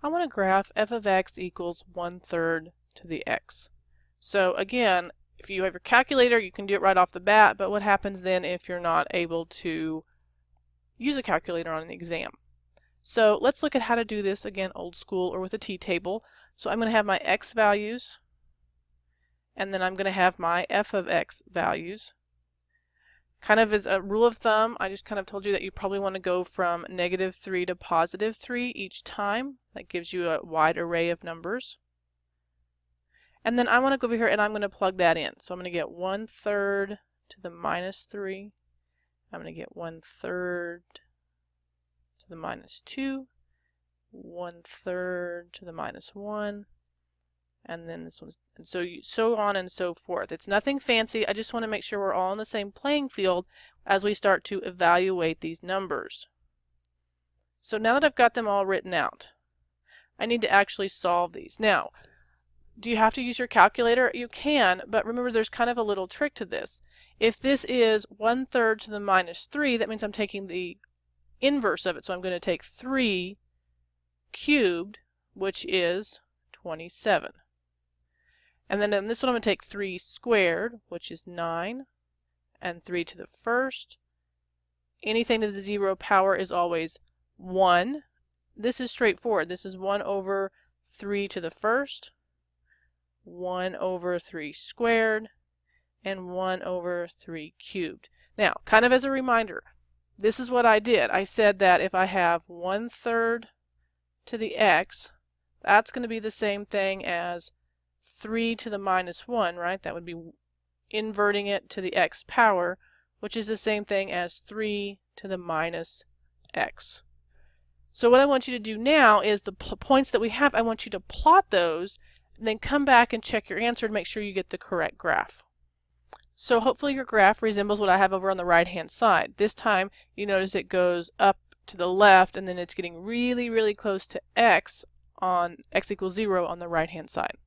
I want to graph f of x equals 1/3 to the x. So again, if you have your calculator, you can do it right off the bat, but what happens then if you're not able to use a calculator on an exam? So let's look at how to do this again, old school or with a t-table. So I'm going to have my x values, and then I'm going to have my f of x values. Kind of as a rule of thumb, I just kind of told you that you probably want to go from -3 to +3 each time. That gives you a wide array of numbers. And then I want to go over here and I'm going to plug that in. So I'm going to get 1/3 to the -3. I'm going to get 1/3 to the -2, 1/3 to the -1, and then this one's, and so on and so forth. It's nothing fancy. I just want to make sure we're all on the same playing field as we start to evaluate these numbers. So now that I've got them all written out, I need to actually solve these. Now, do you have to use your calculator? You can, but remember there's kind of a little trick to this. If this is 1/3 to the -3, that means I'm taking the inverse of it. So I'm going to take 3 cubed, which is 27. And then in this one I'm going to take 3 squared, which is 9, and 3 to the first. Anything to the 0 power is always 1. This is straightforward. This is 1 over 3 to the first, 1 over 3 squared, and 1 over 3 cubed. Now, kind of as a reminder, this is what I did. I said that if I have 1/3 to the x, that's going to be the same thing as 3 to the -1, right? That would be inverting it to the x power, which is the same thing as 3 to the -x. So what I want you to do now is the points that we have, I want you to plot those and then come back and check your answer to make sure you get the correct graph. So hopefully your graph resembles what I have over on the right hand side. This time you notice it goes up to the left and then it's getting really, really close to x on x equals 0 on the right hand side.